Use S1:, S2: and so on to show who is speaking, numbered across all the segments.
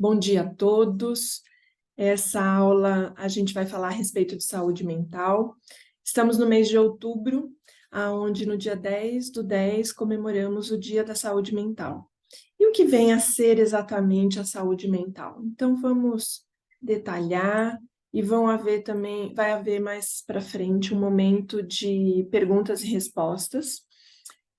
S1: Bom dia a todos. Essa aula a gente vai falar a respeito de saúde mental. Estamos no mês de outubro, onde no dia 10/10 comemoramos o Dia da Saúde Mental. E o que vem a ser exatamente a saúde mental? Então vamos detalhar e vai haver mais para frente um momento de perguntas e respostas.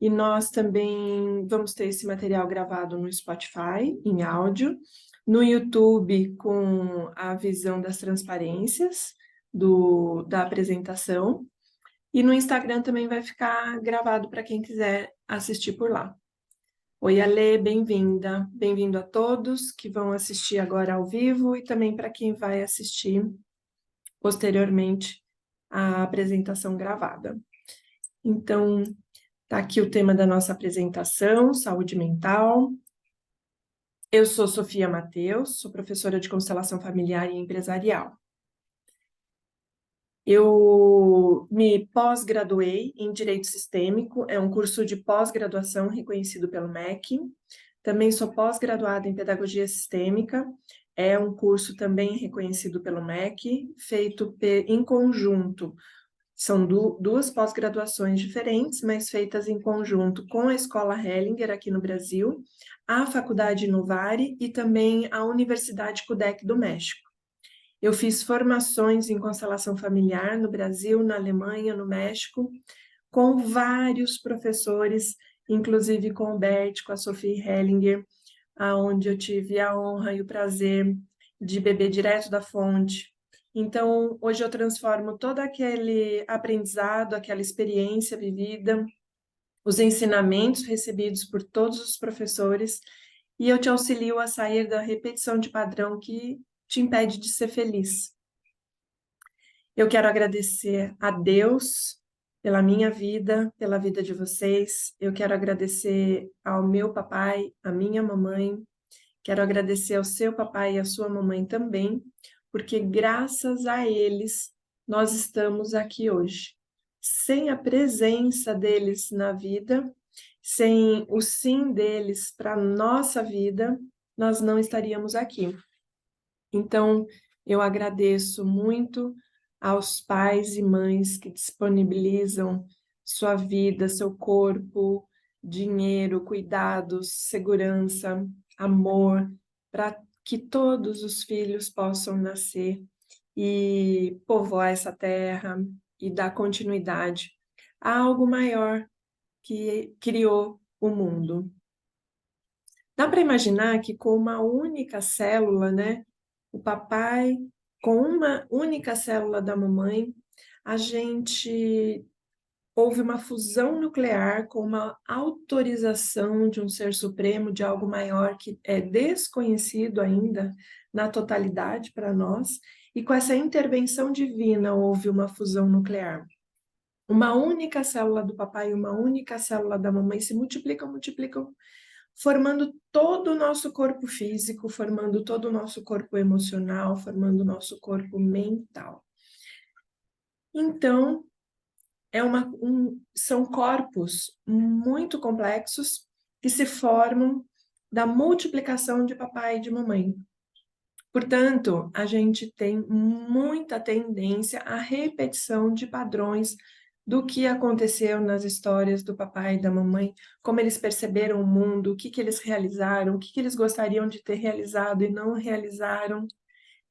S1: E nós também vamos ter esse material gravado no Spotify, em áudio, no YouTube com a visão das transparências da apresentação, e no Instagram também vai ficar gravado para quem quiser assistir por lá. Oi, Ale, bem-vinda. Bem-vindo a todos que vão assistir agora ao vivo e também para quem vai assistir posteriormente a apresentação gravada. Então, está aqui o tema da nossa apresentação, saúde mental. Eu sou Sofia Mateus, sou professora de constelação familiar e empresarial. Eu me pós-graduei em Direito Sistêmico, é um curso de pós-graduação reconhecido pelo MEC. Também sou pós-graduada em Pedagogia Sistêmica, é um curso também reconhecido pelo MEC, feito em conjunto. São duas pós-graduações diferentes, mas feitas em conjunto com a Escola Hellinger aqui no Brasil, a Faculdade Novari e também a Universidade CUDEC do México. Eu fiz formações em constelação familiar no Brasil, na Alemanha, no México, com vários professores, inclusive com o Bert, com a Sophie Hellinger, onde eu tive a honra e o prazer de beber direto da fonte. Então, hoje eu transformo todo aquele aprendizado, aquela experiência vivida, os ensinamentos recebidos por todos os professores, e eu te auxilio a sair da repetição de padrão que te impede de ser feliz. Eu quero agradecer a Deus pela minha vida, pela vida de vocês. Eu quero agradecer ao meu papai, à minha mamãe. Quero agradecer ao seu papai e à sua mamãe também, porque graças a eles nós estamos aqui hoje. Sem a presença deles na vida, sem o sim deles para a nossa vida, nós não estaríamos aqui. Então, eu agradeço muito aos pais e mães que disponibilizam sua vida, seu corpo, dinheiro, cuidados, segurança, amor, para que todos os filhos possam nascer e povoar essa terra e dar continuidade a algo maior que criou o mundo. Dá para imaginar que com uma única célula, né, o papai com uma única célula da mamãe, houve uma fusão nuclear com uma autorização de um ser supremo, de algo maior que é desconhecido ainda na totalidade para nós, e com essa intervenção divina houve uma fusão nuclear. Uma única célula do papai e uma única célula da mamãe se multiplicam, formando todo o nosso corpo físico, formando todo o nosso corpo emocional, formando o nosso corpo mental. Então, são corpos muito complexos que se formam da multiplicação de papai e de mamãe. Portanto, a gente tem muita tendência à repetição de padrões do que aconteceu nas histórias do papai e da mamãe, como eles perceberam o mundo, o que eles realizaram, o que eles gostariam de ter realizado e não realizaram.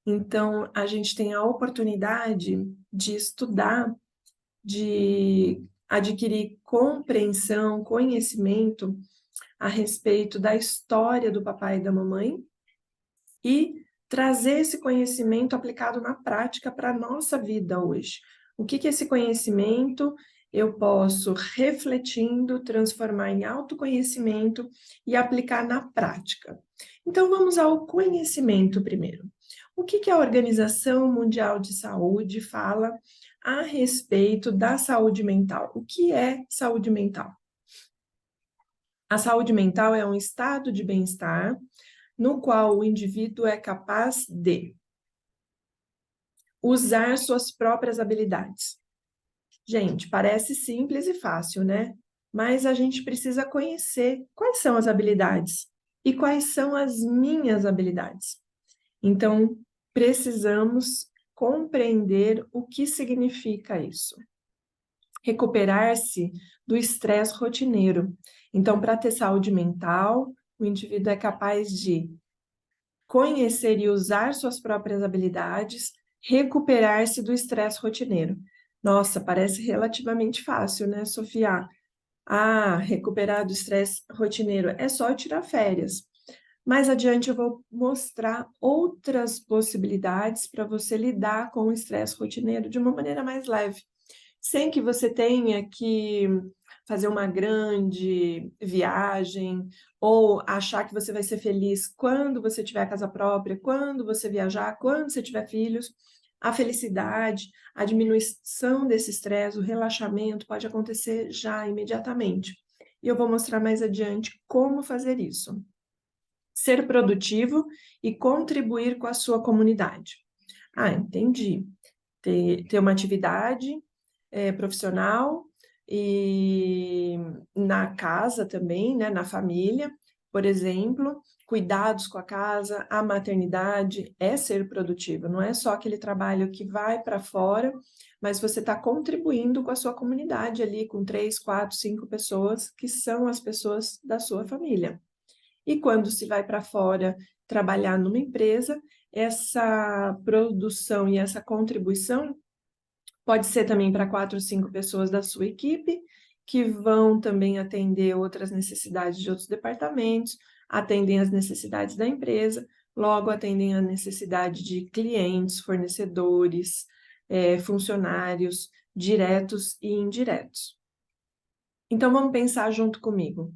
S1: Então, a gente tem a oportunidade de estudar, de adquirir compreensão, conhecimento a respeito da história do papai e da mamãe e trazer esse conhecimento aplicado na prática para a nossa vida hoje. O que esse conhecimento eu posso, refletindo, transformar em autoconhecimento e aplicar na prática? Então, vamos ao conhecimento primeiro. O que a Organização Mundial de Saúde fala a respeito da saúde mental? O que é saúde mental? A saúde mental é um estado de bem-estar no qual o indivíduo é capaz de usar suas próprias habilidades. Gente, parece simples e fácil, né? Mas a gente precisa conhecer quais são as habilidades e quais são as minhas habilidades. Então, precisamos compreender o que significa isso. Recuperar-se do estresse rotineiro. Então, para ter saúde mental, o indivíduo é capaz de conhecer e usar suas próprias habilidades, recuperar-se do estresse rotineiro. Nossa, parece relativamente fácil, né, Sofia? Ah, recuperar do estresse rotineiro é só tirar férias. Mais adiante eu vou mostrar outras possibilidades para você lidar com o estresse rotineiro de uma maneira mais leve, sem que você tenha que fazer uma grande viagem ou achar que você vai ser feliz quando você tiver casa própria, quando você viajar, quando você tiver filhos. A felicidade, a diminuição desse estresse, o relaxamento pode acontecer já imediatamente. E eu vou mostrar mais adiante como fazer isso. Ser produtivo e contribuir com a sua comunidade. Ah, entendi. Ter uma atividade profissional e na casa também, né, na família, por exemplo, cuidados com a casa, a maternidade é ser produtivo, não é só aquele trabalho que vai para fora, mas você está contribuindo com a sua comunidade ali, com 3, 4, 5 pessoas, que são as pessoas da sua família. E quando se vai para fora trabalhar numa empresa, essa produção e essa contribuição pode ser também para 4 ou 5 pessoas da sua equipe, que vão também atender outras necessidades de outros departamentos, atendem as necessidades da empresa, logo atendem a necessidade de clientes, fornecedores, funcionários, diretos e indiretos. Então, vamos pensar junto comigo.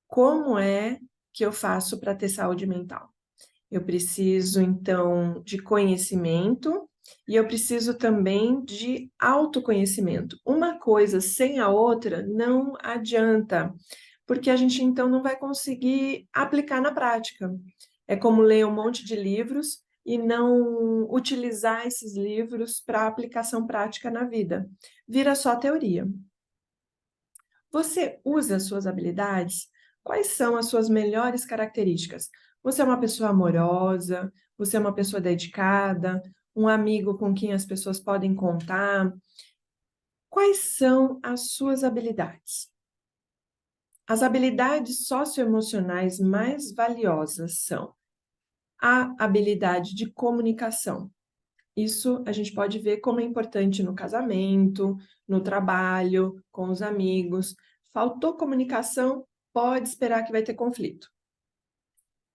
S1: Como é que eu faço para ter saúde mental? Eu preciso, então, de conhecimento e eu preciso também de autoconhecimento. Uma coisa sem a outra não adianta, porque a gente, então, não vai conseguir aplicar na prática. É como ler um monte de livros e não utilizar esses livros para aplicação prática na vida. Vira só teoria. Você usa as suas habilidades? Quais são as suas melhores características? Você é uma pessoa amorosa? Você é uma pessoa dedicada? Um amigo com quem as pessoas podem contar? Quais são as suas habilidades? As habilidades socioemocionais mais valiosas são a habilidade de comunicação. Isso a gente pode ver como é importante no casamento, no trabalho, com os amigos. Faltou comunicação, pode esperar que vai ter conflito.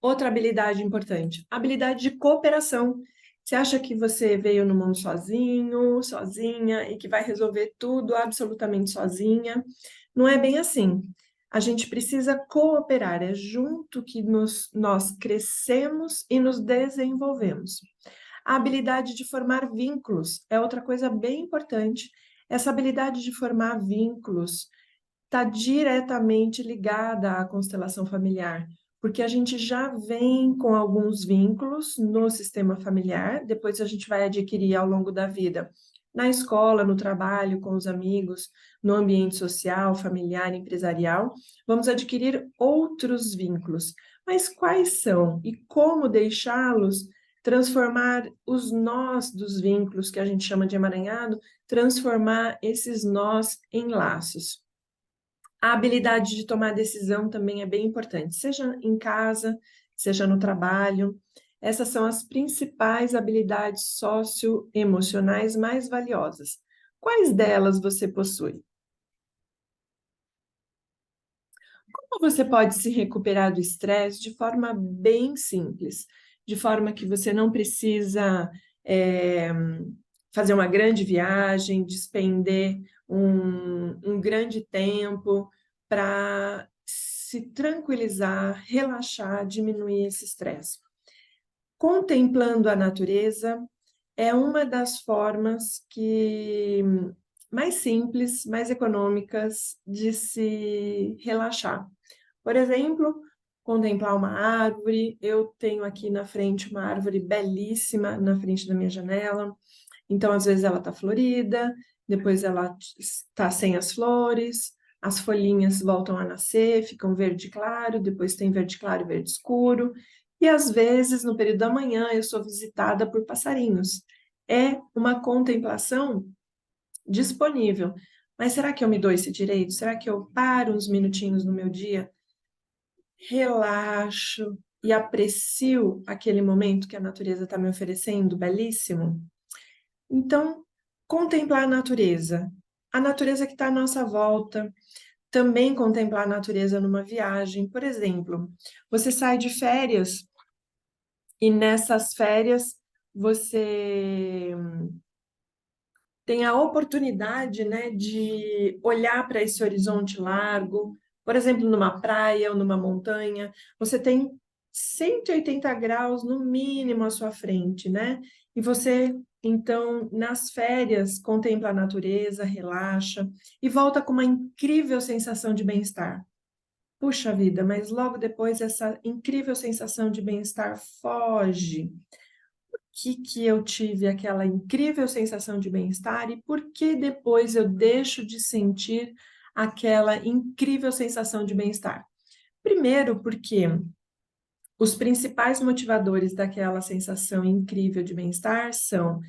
S1: Outra habilidade importante, habilidade de cooperação. Você acha que você veio no mundo sozinho, sozinha, e que vai resolver tudo absolutamente sozinha? Não é bem assim. A gente precisa cooperar, é junto que nós crescemos e nos desenvolvemos. A habilidade de formar vínculos é outra coisa bem importante. Essa habilidade de formar vínculos está diretamente ligada à constelação familiar, porque a gente já vem com alguns vínculos no sistema familiar, depois a gente vai adquirir ao longo da vida, na escola, no trabalho, com os amigos, no ambiente social, familiar, empresarial, vamos adquirir outros vínculos. Mas quais são e como deixá-los transformar os nós dos vínculos, que a gente chama de emaranhado, transformar esses nós em laços? A habilidade de tomar decisão também é bem importante, seja em casa, seja no trabalho. Essas são as principais habilidades socioemocionais mais valiosas. Quais delas você possui? Como você pode se recuperar do estresse de forma bem simples, de forma que você não precisa fazer uma grande viagem, despender um grande tempo para se tranquilizar, relaxar, diminuir esse estresse. Contemplando a natureza é uma das formas mais simples, mais econômicas de se relaxar. Por exemplo, contemplar uma árvore. Eu tenho aqui na frente uma árvore belíssima na frente da minha janela. Então, às vezes ela está florida, depois ela está sem as flores, as folhinhas voltam a nascer, ficam verde claro, depois tem verde claro e verde escuro. E às vezes, no período da manhã, eu sou visitada por passarinhos. É uma contemplação disponível. Mas será que eu me dou esse direito? Será que eu paro uns minutinhos no meu dia, relaxo e aprecio aquele momento que a natureza está me oferecendo, belíssimo? Então, contemplar a natureza que está à nossa volta, também contemplar a natureza numa viagem. Por exemplo, você sai de férias e nessas férias você tem a oportunidade, né, de olhar para esse horizonte largo, por exemplo, numa praia ou numa montanha, você tem 180 graus no mínimo à sua frente, né? E você, então, nas férias, contempla a natureza, relaxa e volta com uma incrível sensação de bem-estar. Puxa vida, mas logo depois essa incrível sensação de bem-estar foge. Que eu tive aquela incrível sensação de bem-estar e por que depois eu deixo de sentir aquela incrível sensação de bem-estar? Primeiro, porque os principais motivadores daquela sensação incrível de bem-estar são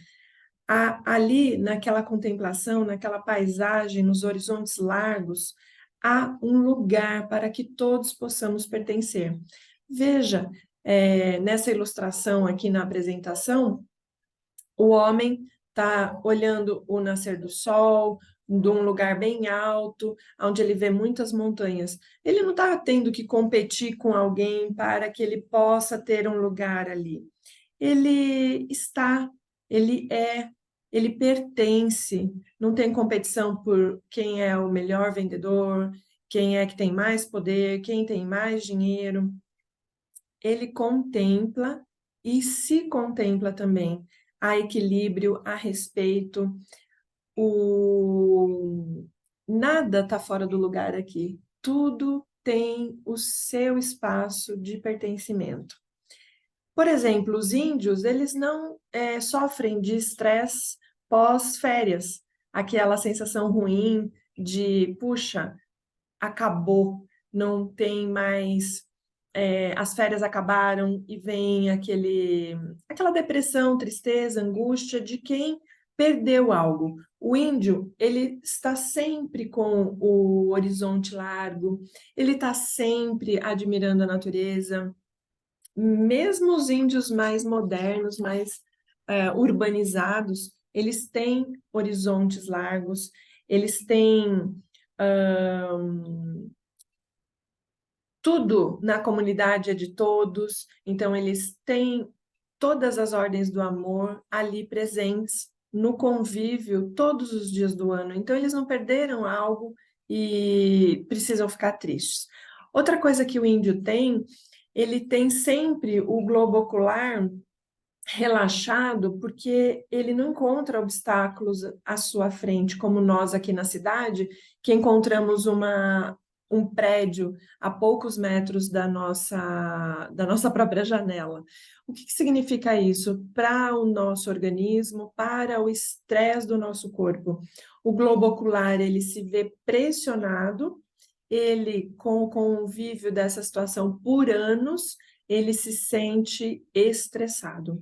S1: ali naquela contemplação, naquela paisagem, nos horizontes largos, há um lugar para que todos possamos pertencer. Veja, nessa ilustração aqui na apresentação, o homem está olhando o nascer do sol, de um lugar bem alto, onde ele vê muitas montanhas. Ele não está tendo que competir com alguém para que ele possa ter um lugar ali. Ele está, ele é, ele pertence. Não tem competição por quem é o melhor vendedor, quem é que tem mais poder, quem tem mais dinheiro. Ele contempla e se contempla também. Há equilíbrio, há respeito, nada está fora do lugar aqui. Tudo tem o seu espaço de pertencimento. Por exemplo, os índios, eles não sofrem de estresse pós-férias, aquela sensação ruim de, puxa, acabou, não tem mais, as férias acabaram e vem aquela depressão, tristeza, angústia de quem perdeu algo. O índio, ele está sempre com o horizonte largo, ele está sempre admirando a natureza. Mesmo os índios mais modernos, mais urbanizados, eles têm horizontes largos, eles têm tudo na comunidade é de todos, então eles têm todas as ordens do amor ali presentes no convívio todos os dias do ano. Então eles não perderam algo e precisam ficar tristes. Outra coisa que o índio tem, ele tem sempre o globo ocular relaxado, porque ele não encontra obstáculos à sua frente, como nós aqui na cidade, que encontramos um prédio a poucos metros da nossa própria janela. O que significa isso para o nosso organismo, para o estresse do nosso corpo? O globo ocular, ele se vê pressionado, ele, com o convívio dessa situação por anos, ele se sente estressado.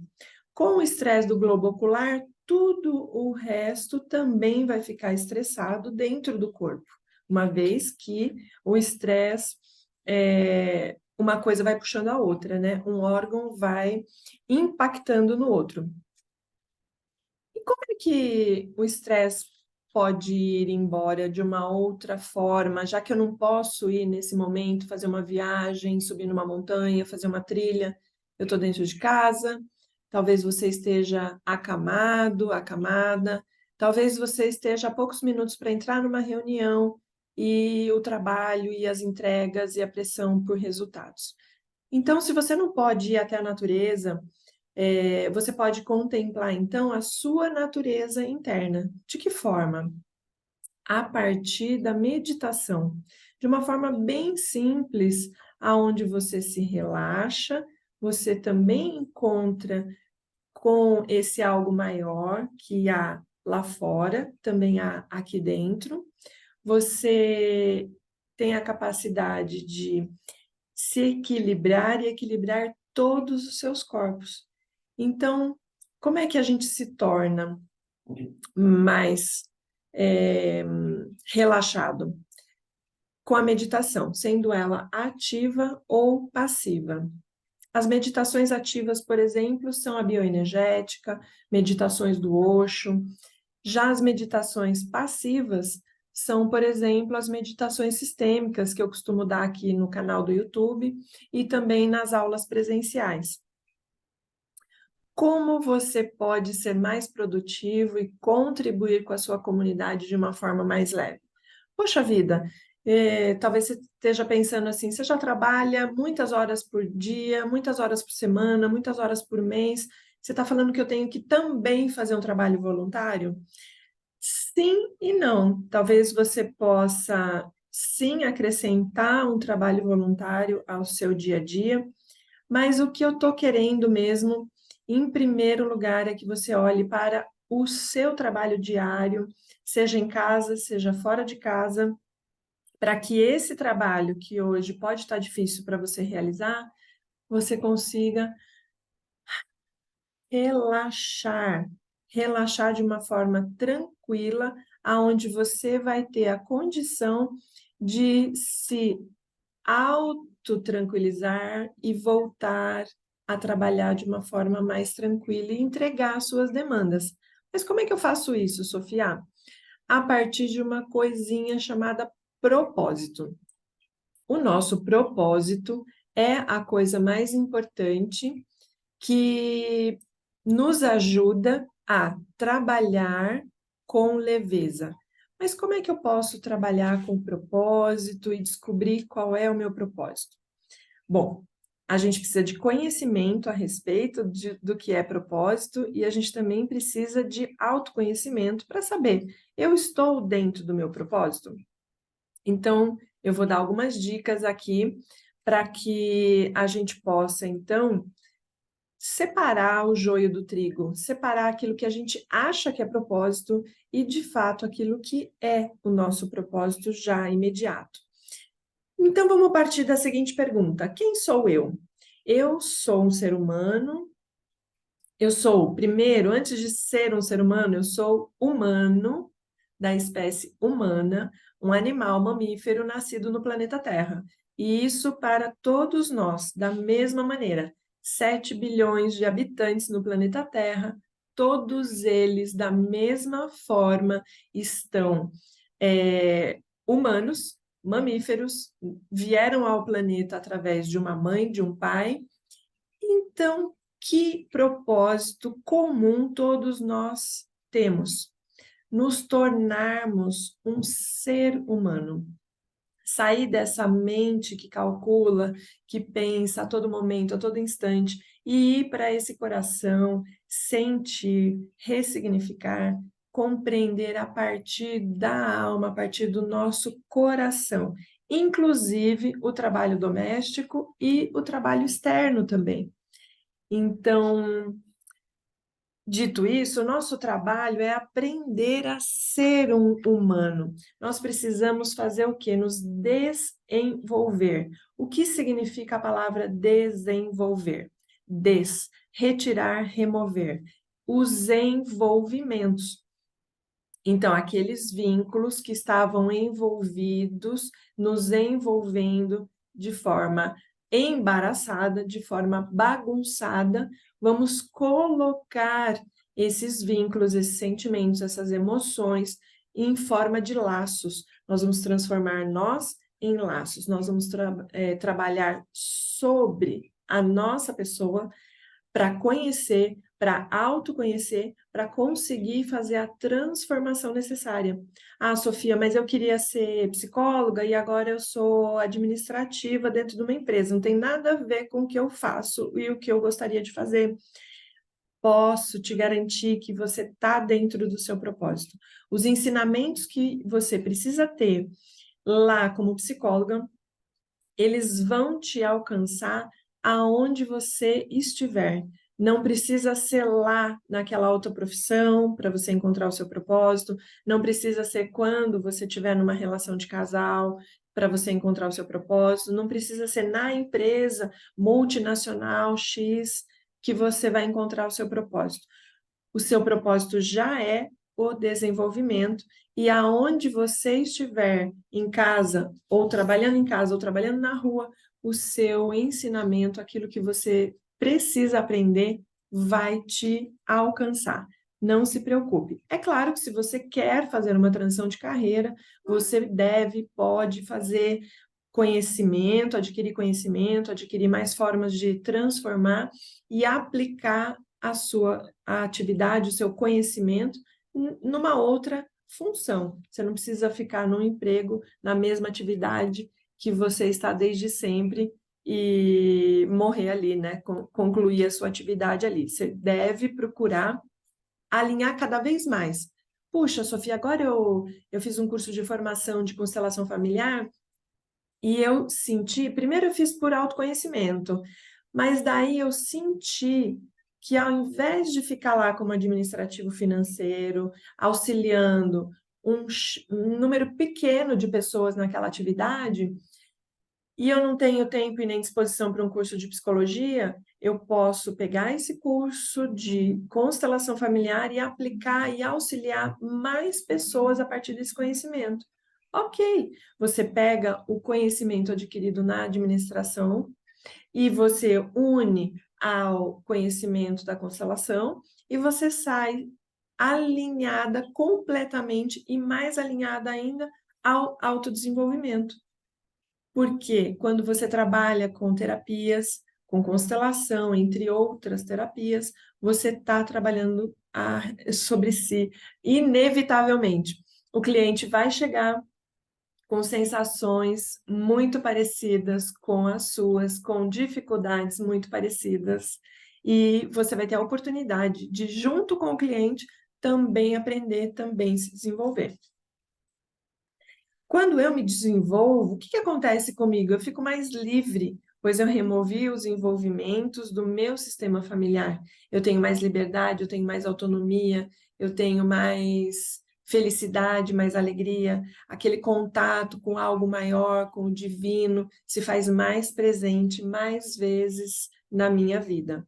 S1: Com o estresse do globo ocular, tudo o resto também vai ficar estressado dentro do corpo, uma vez que o estresse, uma coisa vai puxando a outra, né? Um órgão vai impactando no outro. E como é que o estresse pode ir embora de uma outra forma, já que eu não posso ir nesse momento, fazer uma viagem, subir numa montanha, fazer uma trilha, eu estou dentro de casa, talvez você esteja acamado, acamada, talvez você esteja a poucos minutos para entrar numa reunião e o trabalho e as entregas e a pressão por resultados. Então, se você não pode ir até a natureza, você pode contemplar, então, a sua natureza interna. De que forma? A partir da meditação, de uma forma bem simples, aonde você se relaxa, você também encontra com esse algo maior que há lá fora, também há aqui dentro. Você tem a capacidade de se equilibrar e equilibrar todos os seus corpos. Então, como é que a gente se torna mais relaxado? Com a meditação, sendo ela ativa ou passiva. As meditações ativas, por exemplo, são a bioenergética, meditações do Osho. Já as meditações passivas são, por exemplo, as meditações sistêmicas que eu costumo dar aqui no canal do YouTube e também nas aulas presenciais. Como você pode ser mais produtivo e contribuir com a sua comunidade de uma forma mais leve? Poxa vida, talvez você esteja pensando assim, você já trabalha muitas horas por dia, muitas horas por semana, muitas horas por mês, você está falando que eu tenho que também fazer um trabalho voluntário? Sim e não. Talvez você possa, sim, acrescentar um trabalho voluntário ao seu dia a dia, mas o que eu estou querendo mesmo, em primeiro lugar, é que você olhe para o seu trabalho diário, seja em casa, seja fora de casa, para que esse trabalho que hoje pode estar difícil para você realizar, você consiga relaxar, relaxar de uma forma tranquila, aonde você vai ter a condição de se autotranquilizar e voltar a trabalhar de uma forma mais tranquila e entregar as suas demandas. Mas como é que eu faço isso, Sofia? A partir de uma coisinha chamada propósito. O nosso propósito é a coisa mais importante que nos ajuda a trabalhar com leveza. Mas como é que eu posso trabalhar com propósito e descobrir qual é o meu propósito? Bom, a gente precisa de conhecimento a respeito do que é propósito e a gente também precisa de autoconhecimento para saber, eu estou dentro do meu propósito? Então, eu vou dar algumas dicas aqui para que a gente possa, então, separar o joio do trigo, separar aquilo que a gente acha que é propósito e, de fato, aquilo que é o nosso propósito já imediato. Então, vamos partir da seguinte pergunta: quem sou eu? Eu sou um ser humano. Eu sou, primeiro, antes de ser um ser humano, eu sou humano, da espécie humana, um animal mamífero nascido no planeta Terra. E isso para todos nós, da mesma maneira. 7 bilhões de habitantes no planeta Terra, todos eles, da mesma forma, estão humanos, mamíferos, vieram ao planeta através de uma mãe, de um pai. Então, que propósito comum todos nós temos? Nos tornarmos um ser humano. Sair dessa mente que calcula, que pensa a todo momento, a todo instante, e ir para esse coração, sentir, ressignificar, compreender a partir da alma, a partir do nosso coração. Inclusive o trabalho doméstico e o trabalho externo também. Então, dito isso, o nosso trabalho é aprender a ser um humano. Nós precisamos fazer o quê? Nos desenvolver. O que significa a palavra desenvolver? Retirar, remover. Os envolvimentos. Então, aqueles vínculos que estavam envolvidos, nos envolvendo de forma embaraçada, de forma bagunçada, vamos colocar esses vínculos, esses sentimentos, essas emoções em forma de laços. Nós vamos transformar nós em laços, nós vamos trabalhar sobre a nossa pessoa para conhecer, para autoconhecer, para conseguir fazer a transformação necessária. Ah, Sofia, mas eu queria ser psicóloga e agora eu sou administrativa dentro de uma empresa. Não tem nada a ver com o que eu faço e o que eu gostaria de fazer. Posso te garantir que você está dentro do seu propósito. Os ensinamentos que você precisa ter lá como psicóloga, eles vão te alcançar aonde você estiver. Não precisa ser lá naquela outra profissão para você encontrar o seu propósito, não precisa ser quando você estiver numa relação de casal, para você encontrar o seu propósito, não precisa ser na empresa multinacional X que você vai encontrar o seu propósito. O seu propósito já é o desenvolvimento, e aonde você estiver, em casa, ou trabalhando na rua, o seu ensinamento, aquilo que você precisa aprender, vai te alcançar. Não se preocupe. É claro que se você quer fazer uma transição de carreira, você deve, pode fazer conhecimento, adquirir mais formas de transformar e aplicar a atividade, o seu conhecimento numa outra função. Você não precisa ficar num emprego, na mesma atividade que você está desde sempre e morrer ali, né? Concluir a sua atividade ali. Você deve procurar alinhar cada vez mais. Puxa, Sofia, agora eu fiz um curso de formação de constelação familiar e eu senti, primeiro eu fiz por autoconhecimento, mas daí eu senti que ao invés de ficar lá como administrativo financeiro, auxiliando um número pequeno de pessoas naquela atividade, e eu não tenho tempo e nem disposição para um curso de psicologia, eu posso pegar esse curso de constelação familiar e aplicar e auxiliar mais pessoas a partir desse conhecimento. Ok, você pega o conhecimento adquirido na administração e você une ao conhecimento da constelação e você sai alinhada completamente e mais alinhada ainda ao autodesenvolvimento. Porque quando você trabalha com terapias, com constelação, entre outras terapias, você está trabalhando sobre si, inevitavelmente. O cliente vai chegar com sensações muito parecidas com as suas, com dificuldades muito parecidas, e você vai ter a oportunidade de, junto com o cliente, também aprender, também se desenvolver. Quando eu me desenvolvo, o que acontece comigo? Eu fico mais livre, pois eu removi os envolvimentos do meu sistema familiar. Eu tenho mais liberdade, eu tenho mais autonomia, eu tenho mais felicidade, mais alegria, aquele contato com algo maior, com o divino, se faz mais presente mais vezes na minha vida.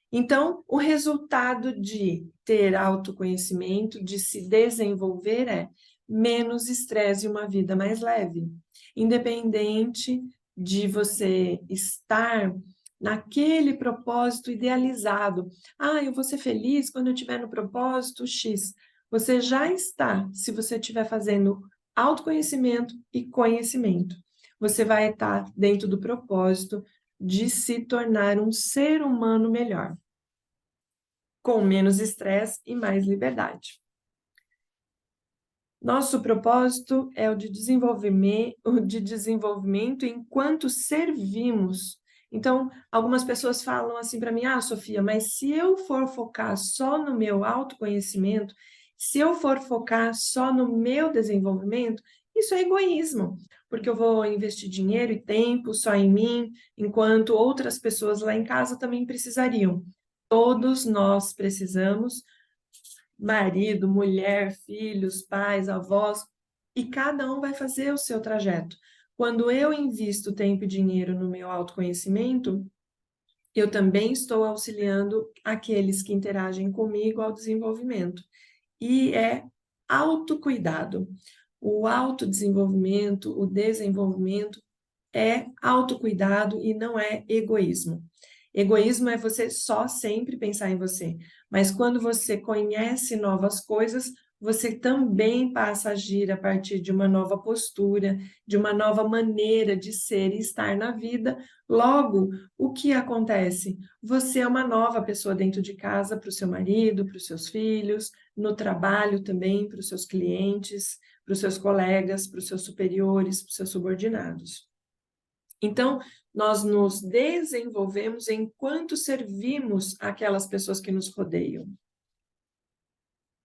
S1: Então, o resultado de ter autoconhecimento, de se desenvolver é menos estresse e uma vida mais leve. Independente de você estar naquele propósito idealizado. Ah, eu vou ser feliz quando eu estiver no propósito X. Você já está, se você estiver fazendo autoconhecimento e conhecimento. Você vai estar dentro do propósito de se tornar um ser humano melhor, com menos estresse e mais liberdade. Nosso propósito é o de desenvolvimento enquanto servimos. Então, algumas pessoas falam assim para mim, Sofia, mas se eu for focar só no meu autoconhecimento, se eu for focar só no meu desenvolvimento, isso é egoísmo, porque eu vou investir dinheiro e tempo só em mim, enquanto outras pessoas lá em casa também precisariam. Todos nós precisamos, marido, mulher, filhos, pais, avós, e cada um vai fazer o seu trajeto. Quando eu invisto tempo e dinheiro no meu autoconhecimento, eu também estou auxiliando aqueles que interagem comigo ao desenvolvimento. E é autocuidado. O autodesenvolvimento, o desenvolvimento é autocuidado e não é egoísmo. Egoísmo é você só sempre pensar em você, mas quando você conhece novas coisas, você também passa a agir a partir de uma nova postura, de uma nova maneira de ser e estar na vida. Logo, o que acontece? Você é uma nova pessoa dentro de casa para o seu marido, para os seus filhos, no trabalho também, para os seus clientes, para os seus colegas, para os seus superiores, para os seus subordinados. Então, nós nos desenvolvemos enquanto servimos aquelas pessoas que nos rodeiam.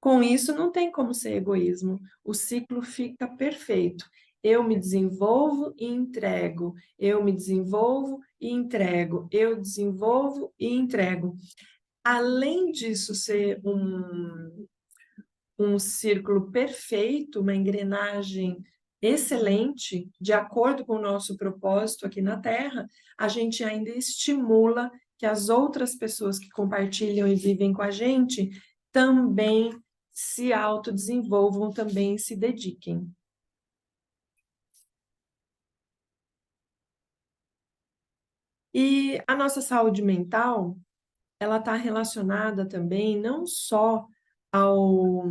S1: Com isso, não tem como ser egoísmo. O ciclo fica perfeito. Eu me desenvolvo e entrego. Eu me desenvolvo e entrego. Eu desenvolvo e entrego. Além disso ser um círculo perfeito, uma engrenagem excelente, de acordo com o nosso propósito aqui na Terra, a gente ainda estimula que as outras pessoas que compartilham e vivem com a gente também se autodesenvolvam, também se dediquem. E a nossa saúde mental, ela está relacionada também não só ao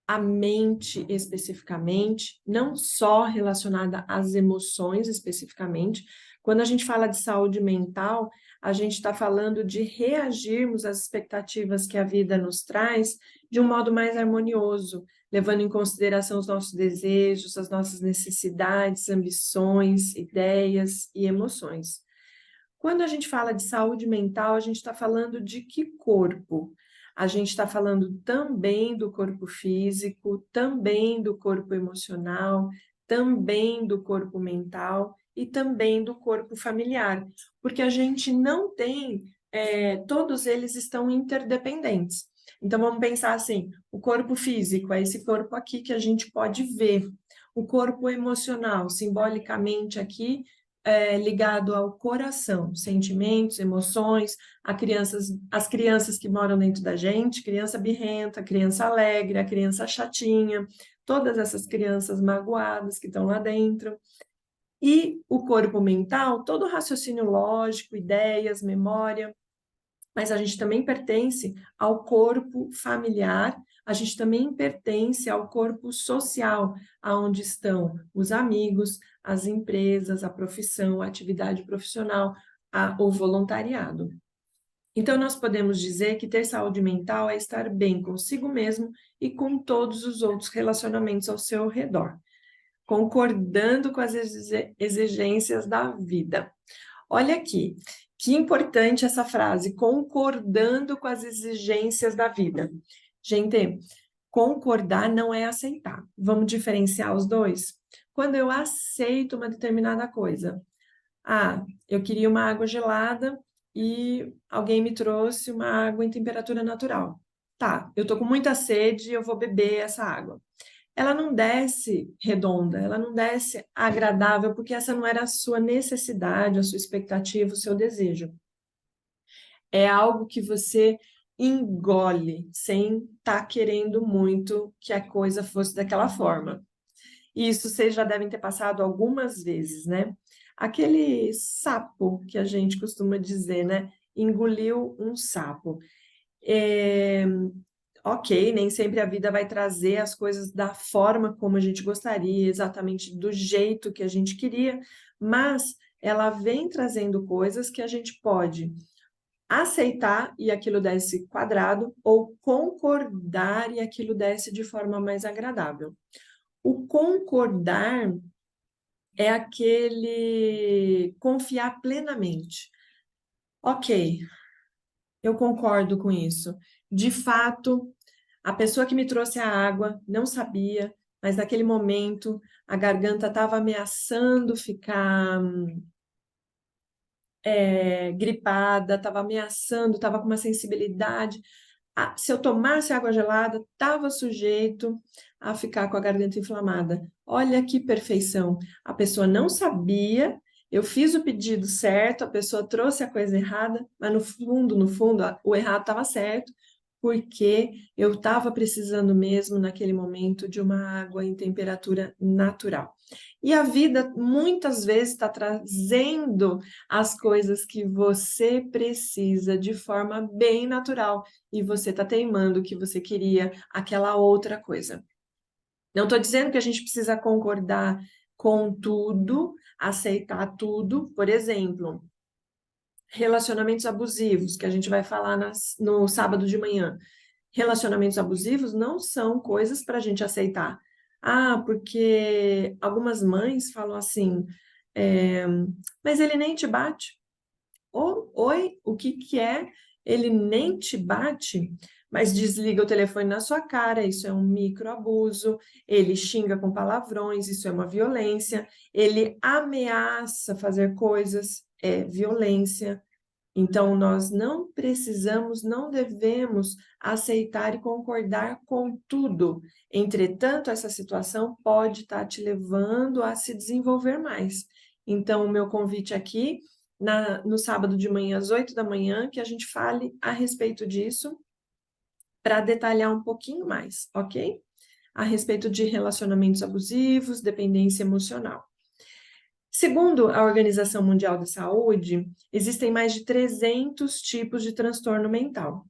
S1: a mente especificamente, não só relacionada às emoções especificamente. Quando a gente fala de saúde mental, a gente está falando de reagirmos às expectativas que a vida nos traz de um modo mais harmonioso, levando em consideração os nossos desejos, as nossas necessidades, ambições, ideias e emoções. Quando a gente fala de saúde mental, a gente está falando de que corpo? A gente está falando também do corpo físico, também do corpo emocional, também do corpo mental e também do corpo familiar, porque a gente não tem, todos eles estão interdependentes. Então vamos pensar assim: o corpo físico é esse corpo aqui que a gente pode ver, o corpo emocional, simbolicamente aqui, ligado ao coração, sentimentos, emoções, as crianças que moram dentro da gente, criança birrenta, criança alegre, a criança chatinha, todas essas crianças magoadas que estão lá dentro. E o corpo mental, todo o raciocínio lógico, ideias, memória, mas a gente também pertence ao corpo familiar, a gente também pertence ao corpo social, aonde estão os amigos, as empresas, a profissão, a atividade profissional, o voluntariado. Então, nós podemos dizer que ter saúde mental é estar bem consigo mesmo e com todos os outros relacionamentos ao seu redor, concordando com as exigências da vida. Olha aqui, que importante essa frase, concordando com as exigências da vida. Gente, concordar não é aceitar. Vamos diferenciar os dois? Quando eu aceito uma determinada coisa. Ah, eu queria uma água gelada e alguém me trouxe uma água em temperatura natural. Tá, eu tô com muita sede e eu vou beber essa água. Ela não desce redonda, ela não desce agradável, porque essa não era a sua necessidade, a sua expectativa, o seu desejo. É algo que você engole, sem estar querendo muito que a coisa fosse daquela forma. E isso vocês já devem ter passado algumas vezes, né? Aquele sapo que a gente costuma dizer, né? Engoliu um sapo. Ok, nem sempre a vida vai trazer as coisas da forma como a gente gostaria, exatamente do jeito que a gente queria, mas ela vem trazendo coisas que a gente pode aceitar e aquilo desce quadrado, ou concordar e aquilo desce de forma mais agradável. O concordar é aquele confiar plenamente. Ok, eu concordo com isso. De fato, a pessoa que me trouxe a água não sabia, mas naquele momento a garganta estava ameaçando ficar gripada, estava ameaçando, estava com uma sensibilidade. Se eu tomasse água gelada, estava sujeito a ficar com a garganta inflamada. Olha que perfeição! A pessoa não sabia, eu fiz o pedido certo, a pessoa trouxe a coisa errada, mas no fundo, o errado estava certo, porque eu estava precisando mesmo, naquele momento, de uma água em temperatura natural. E a vida, muitas vezes, está trazendo as coisas que você precisa de forma bem natural, e você está teimando que você queria aquela outra coisa. Não estou dizendo que a gente precisa concordar com tudo, aceitar tudo. Por exemplo, relacionamentos abusivos, que a gente vai falar no sábado de manhã. Relacionamentos abusivos não são coisas para a gente aceitar. Ah, porque algumas mães falam assim, mas ele nem te bate. Oi, o que que é? Ele nem te bate, mas desliga o telefone na sua cara, isso é um microabuso. Ele xinga com palavrões, isso é uma violência. Ele ameaça fazer coisas, é violência. Então, nós não precisamos, não devemos aceitar e concordar com tudo. Entretanto, essa situação pode estar te levando a se desenvolver mais. Então, o meu convite aqui, no sábado de manhã, às 8 da manhã, que a gente fale a respeito disso, para detalhar um pouquinho mais, ok? A respeito de relacionamentos abusivos, dependência emocional. Segundo a Organização Mundial da Saúde, existem mais de 300 tipos de transtorno mental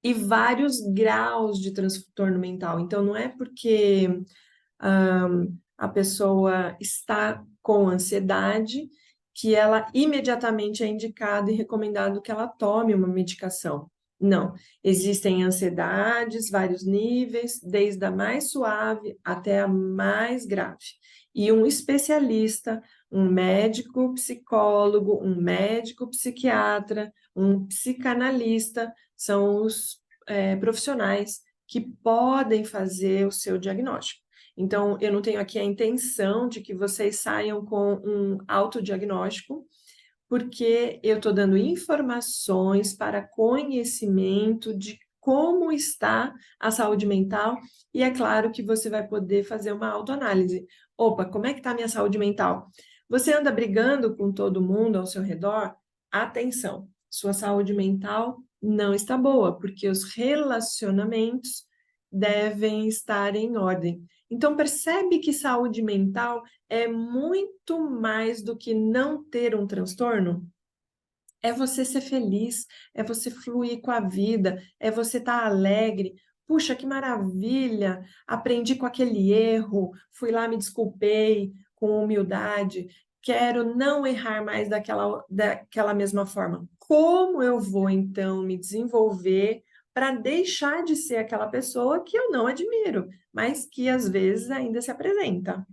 S1: e vários graus de transtorno mental. Então, não é porque a pessoa está com ansiedade que ela imediatamente é indicado e recomendado que ela tome uma medicação. Não, existem ansiedades, vários níveis, desde a mais suave até a mais grave. E um especialista, um médico psicólogo, um médico psiquiatra, um psicanalista, são os profissionais que podem fazer o seu diagnóstico. Então, eu não tenho aqui a intenção de que vocês saiam com um autodiagnóstico, porque eu estou dando informações para conhecimento de como está a saúde mental, e é claro que você vai poder fazer uma autoanálise. Opa, como é que está a minha saúde mental? Você anda brigando com todo mundo ao seu redor? Atenção, sua saúde mental não está boa, porque os relacionamentos devem estar em ordem. Então, percebe que saúde mental é muito mais do que não ter um transtorno? É você ser feliz, é você fluir com a vida, é você estar alegre. Puxa, que maravilha! Aprendi com aquele erro, fui lá, me desculpei com humildade, quero não errar mais daquela mesma forma. Como eu vou, então, me desenvolver para deixar de ser aquela pessoa que eu não admiro, mas que às vezes ainda se apresenta,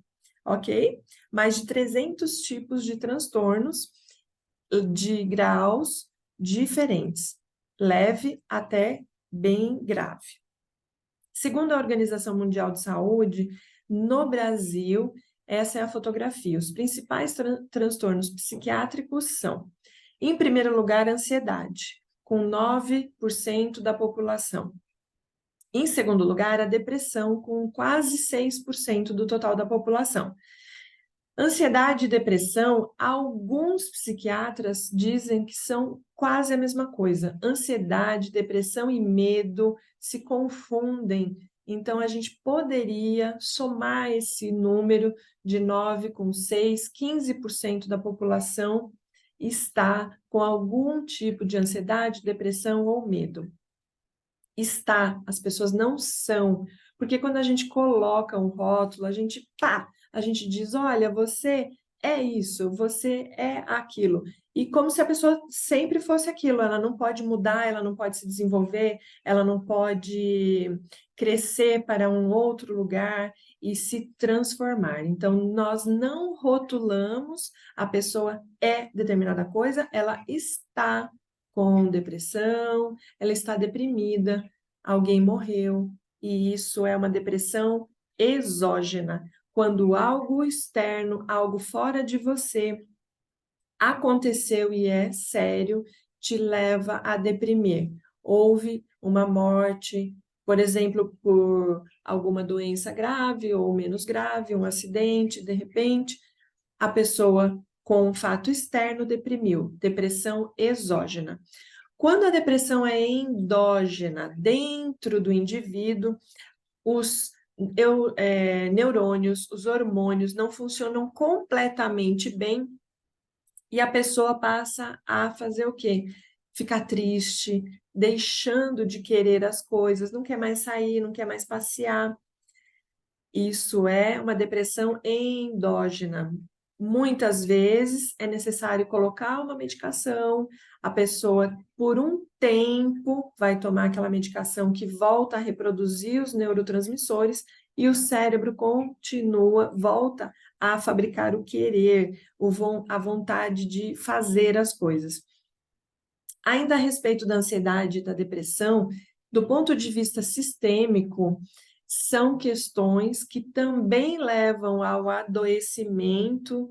S1: ok? Mais de 300 tipos de transtornos de graus diferentes, leve até bem grave. Segundo a Organização Mundial de Saúde, no Brasil, essa é a fotografia. Os principais transtornos psiquiátricos são, em primeiro lugar, a ansiedade, com 9% da população. Em segundo lugar, a depressão, com quase 6% do total da população. Ansiedade e depressão, alguns psiquiatras dizem que são quase a mesma coisa. Ansiedade, depressão e medo se confundem. Então, a gente poderia somar esse número de 9 com 6, 15% da população está com algum tipo de ansiedade, depressão ou medo. Está, as pessoas não são. Porque quando a gente coloca um rótulo, a gente diz, olha, você é isso, você é aquilo. E como se a pessoa sempre fosse aquilo, ela não pode mudar, ela não pode se desenvolver, ela não pode crescer para um outro lugar e se transformar. Então, nós não rotulamos, a pessoa é determinada coisa, ela está com depressão, ela está deprimida, alguém morreu, e isso é uma depressão exógena, quando algo externo, algo fora de você aconteceu e é sério, te leva a deprimir. Houve uma morte, por exemplo, por alguma doença grave ou menos grave, um acidente, de repente, a pessoa com um fato externo deprimiu, depressão exógena. Quando a depressão é endógena, dentro do indivíduo, os neurônios, os hormônios não funcionam completamente bem e a pessoa passa a fazer o quê? Ficar triste, deixando de querer as coisas, não quer mais sair, não quer mais passear. Isso é uma depressão endógena. Muitas vezes é necessário colocar uma medicação, a pessoa, por um tempo, vai tomar aquela medicação que volta a reproduzir os neurotransmissores e o cérebro continua, volta a fabricar o querer, a vontade de fazer as coisas. Ainda a respeito da ansiedade e da depressão, do ponto de vista sistêmico, são questões que também levam ao adoecimento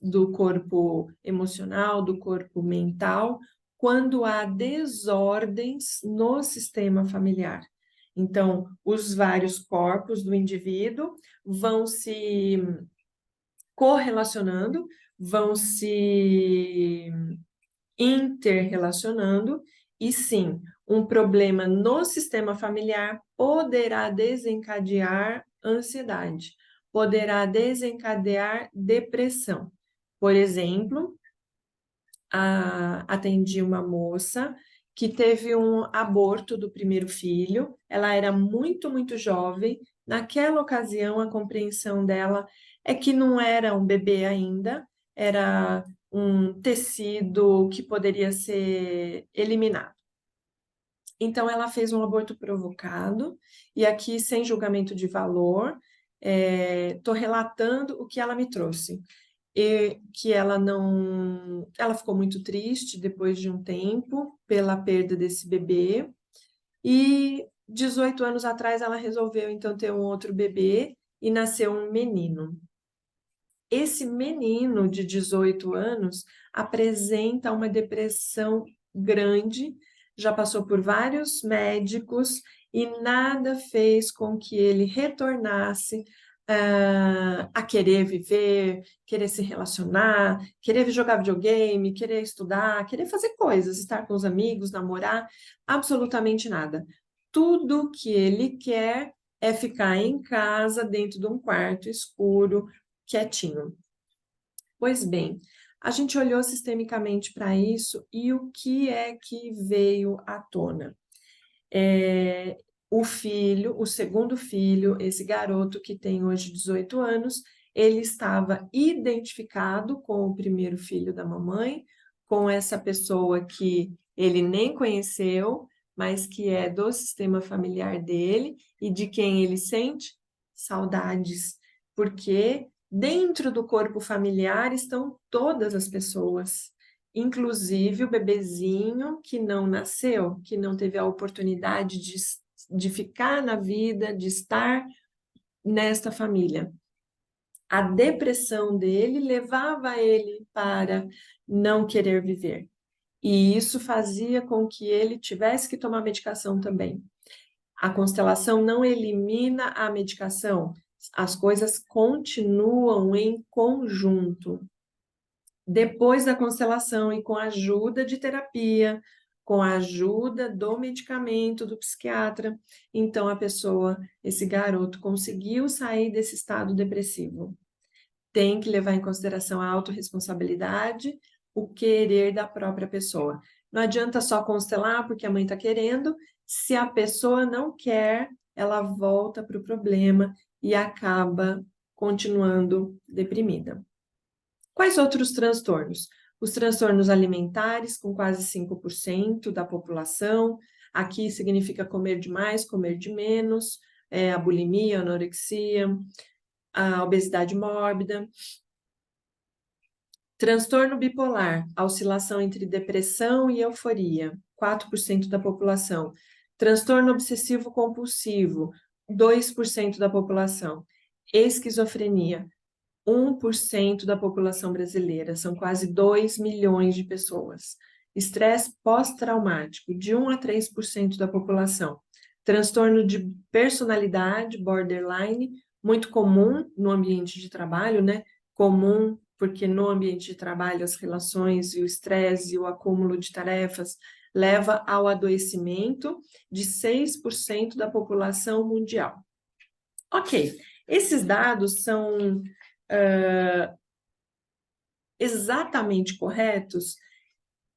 S1: do corpo emocional, do corpo mental, quando há desordens no sistema familiar. Então, os vários corpos do indivíduo vão se correlacionando, vão se interrelacionando, e sim, um problema no sistema familiar poderá desencadear ansiedade, poderá desencadear depressão. Por exemplo, atendi uma moça que teve um aborto do primeiro filho, ela era muito, muito jovem, naquela ocasião a compreensão dela é que não era um bebê ainda, era um tecido que poderia ser eliminado. Então, ela fez um aborto provocado, e aqui, sem julgamento de valor, estou relatando o que ela me trouxe. E que ela ficou muito triste depois de um tempo pela perda desse bebê, e 18 anos atrás ela resolveu então ter um outro bebê e nasceu um menino. Esse menino de 18 anos apresenta uma depressão grande, já passou por vários médicos e nada fez com que ele retornasse a querer viver, querer se relacionar, querer jogar videogame, querer estudar, querer fazer coisas, estar com os amigos, namorar, absolutamente nada. Tudo que ele quer é ficar em casa, dentro de um quarto escuro, quietinho. Pois bem, a gente olhou sistemicamente para isso e o que é que veio à tona? O segundo filho, esse garoto que tem hoje 18 anos, ele estava identificado com o primeiro filho da mamãe, com essa pessoa que ele nem conheceu, mas que é do sistema familiar dele e de quem ele sente saudades, porque dentro do corpo familiar estão todas as pessoas, inclusive o bebezinho que não nasceu, que não teve a oportunidade de ficar na vida, de estar nesta família. A depressão dele levava ele para não querer viver. E isso fazia com que ele tivesse que tomar medicação também. A constelação não elimina a medicação, as coisas continuam em conjunto. Depois da constelação e com a ajuda de terapia, com a ajuda do medicamento do psiquiatra, então a pessoa, esse garoto, conseguiu sair desse estado depressivo. Tem que levar em consideração a autorresponsabilidade, o querer da própria pessoa. Não adianta só constelar porque a mãe está querendo, se a pessoa não quer, ela volta para o problema e acaba continuando deprimida. Quais outros transtornos? Os transtornos alimentares, com quase 5% da população. Aqui significa comer demais, comer de menos, a bulimia, a anorexia, a obesidade mórbida. Transtorno bipolar, a oscilação entre depressão e euforia, 4% da população. Transtorno obsessivo compulsivo, 2% da população. Esquizofrenia, 1% da população brasileira, são quase 2 milhões de pessoas. Estresse pós-traumático, de 1 a 3% da população. Transtorno de personalidade, borderline, muito comum no ambiente de trabalho, né? Comum porque no ambiente de trabalho as relações e o estresse e o acúmulo de tarefas leva ao adoecimento de 6% da população mundial. Ok, esses dados são exatamente corretos?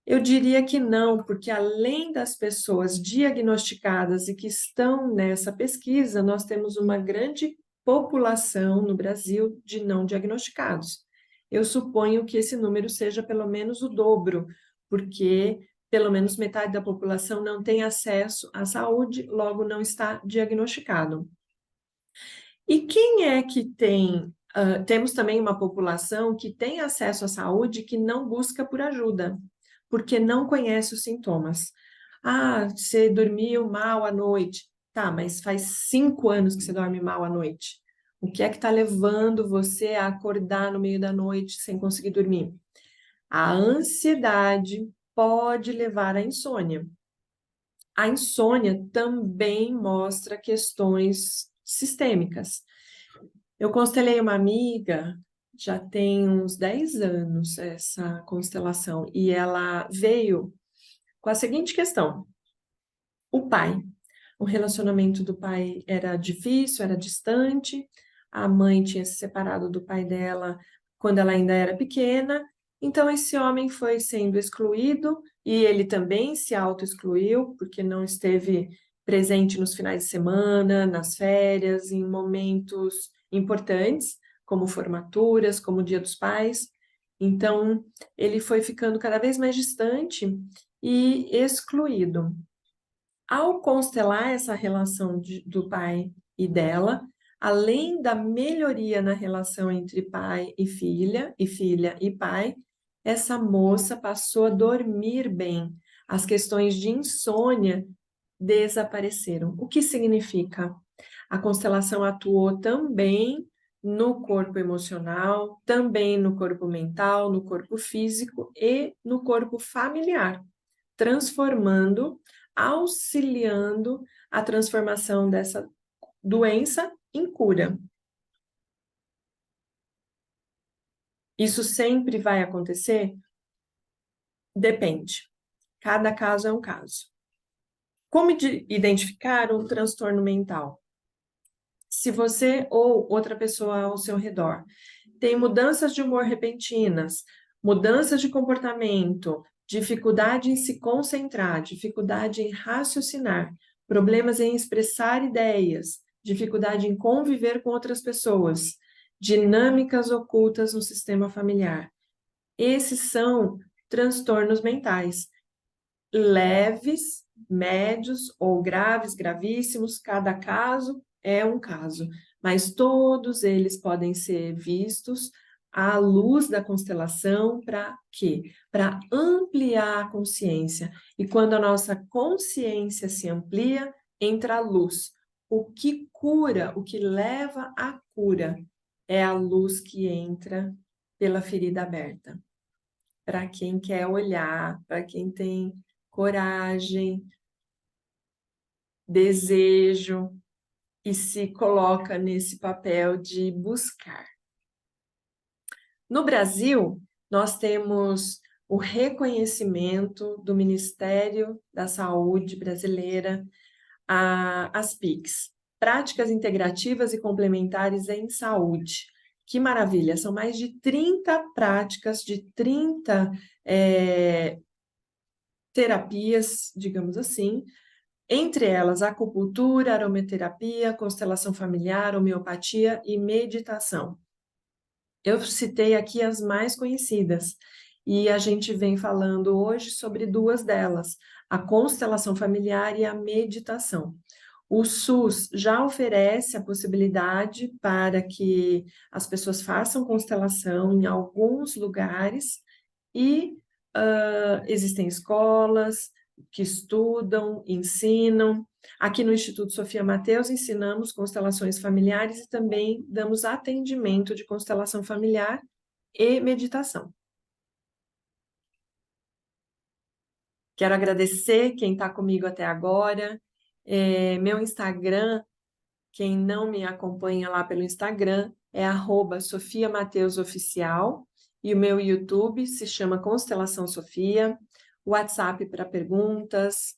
S1: Eu diria que não, porque além das pessoas diagnosticadas e que estão nessa pesquisa, nós temos uma grande população no Brasil de não diagnosticados. Eu suponho que esse número seja pelo menos o dobro, porque pelo menos metade da população não tem acesso à saúde, logo não está diagnosticado. E quem é que tem? Temos também uma população que tem acesso à saúde que não busca por ajuda, porque não conhece os sintomas. Ah, você dormiu mal à noite. Tá, mas faz 5 anos que você dorme mal à noite. O que é que está levando você a acordar no meio da noite sem conseguir dormir? A ansiedade pode levar à insônia. A insônia também mostra questões sistêmicas. Eu constelei uma amiga, já tem uns 10 anos essa constelação, e ela veio com a seguinte questão: o pai. O relacionamento do pai era difícil, era distante, a mãe tinha se separado do pai dela quando ela ainda era pequena, então esse homem foi sendo excluído e ele também se auto-excluiu, porque não esteve presente nos finais de semana, nas férias, em momentos importantes, como formaturas, como o Dia dos Pais. Então, ele foi ficando cada vez mais distante e excluído. Ao constelar essa relação do pai e dela, além da melhoria na relação entre pai e filha e pai, essa moça passou a dormir bem. As questões de insônia desapareceram. O que significa? A constelação atuou também no corpo emocional, também no corpo mental, no corpo físico e no corpo familiar, transformando, auxiliando a transformação dessa doença em cura. Isso sempre vai acontecer? Depende. Cada caso é um caso. Como identificar um transtorno mental? Se você ou outra pessoa ao seu redor tem mudanças de humor repentinas, mudanças de comportamento, dificuldade em se concentrar, dificuldade em raciocinar, problemas em expressar ideias, dificuldade em conviver com outras pessoas, dinâmicas ocultas no sistema familiar. Esses são transtornos mentais, leves, médios ou graves, gravíssimos, cada caso é um caso, mas todos eles podem ser vistos à luz da constelação para quê? Para ampliar a consciência. E quando a nossa consciência se amplia, entra a luz. O que cura, o que leva à cura, é a luz que entra pela ferida aberta. Para quem quer olhar, para quem tem coragem, desejo e se coloca nesse papel de buscar. No Brasil, nós temos o reconhecimento do Ministério da Saúde brasileira, as PICs, Práticas Integrativas e Complementares em Saúde. Que maravilha! São mais de 30 práticas, de 30 terapias, digamos assim, entre elas acupuntura, aromaterapia, constelação familiar, homeopatia e meditação. Eu citei aqui as mais conhecidas e a gente vem falando hoje sobre duas delas, a constelação familiar e a meditação. O SUS já oferece a possibilidade para que as pessoas façam constelação em alguns lugares e existem escolas que estudam, ensinam. Aqui no Instituto Sofia Mateus ensinamos constelações familiares e também damos atendimento de constelação familiar e meditação. Quero agradecer quem está comigo até agora. Meu Instagram, quem não me acompanha lá pelo Instagram, é @SofiaMateusOficial. E o meu YouTube se chama Constelação Sofia. O WhatsApp para perguntas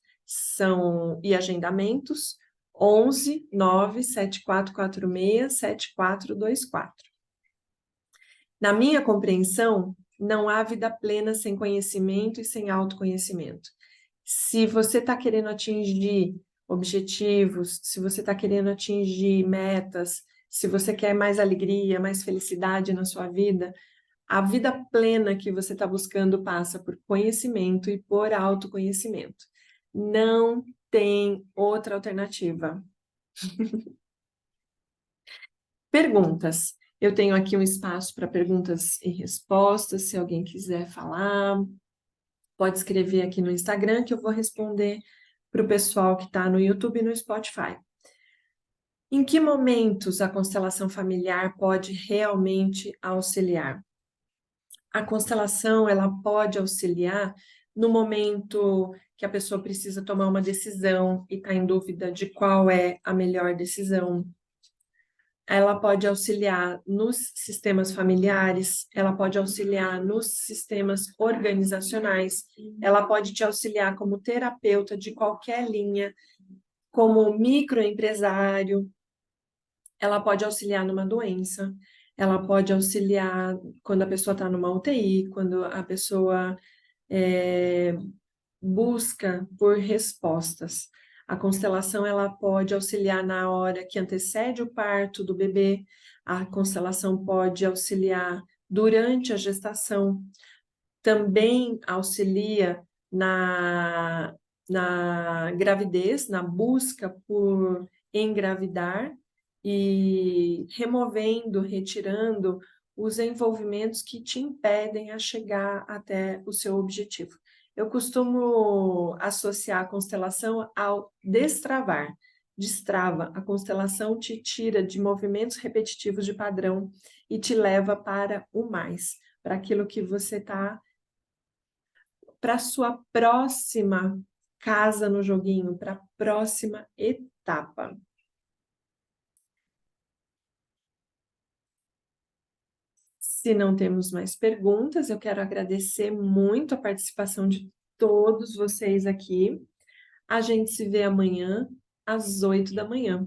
S1: e agendamentos 11 97446 7424. Na minha compreensão, não há vida plena sem conhecimento e sem autoconhecimento. Se você está querendo atingir objetivos, se você está querendo atingir metas, se você quer mais alegria, mais felicidade na sua vida, a vida plena que você está buscando passa por conhecimento e por autoconhecimento. Não tem outra alternativa. Perguntas. Eu tenho aqui um espaço para perguntas e respostas, se alguém quiser falar, pode escrever aqui no Instagram que eu vou responder para o pessoal que está no YouTube e no Spotify. Em que momentos a constelação familiar pode realmente auxiliar? A constelação, ela pode auxiliar no momento que a pessoa precisa tomar uma decisão e está em dúvida de qual é a melhor decisão. Ela pode auxiliar nos sistemas familiares, ela pode auxiliar nos sistemas organizacionais, ela pode te auxiliar como terapeuta de qualquer linha, como microempresário, ela pode auxiliar numa doença, ela pode auxiliar quando a pessoa está numa UTI, quando a pessoa busca por respostas. A constelação ela pode auxiliar na hora que antecede o parto do bebê, a constelação pode auxiliar durante a gestação, também auxilia na gravidez, na busca por engravidar e removendo, retirando os envolvimentos que te impedem a chegar até o seu objetivo. Eu costumo associar a constelação ao destravar. Destrava, a constelação te tira de movimentos repetitivos de padrão e te leva para o mais, para aquilo que você está, para a sua próxima casa no joguinho, para a próxima etapa. Se não temos mais perguntas, eu quero agradecer muito a participação de todos vocês aqui. A gente se vê amanhã, às 8 da manhã.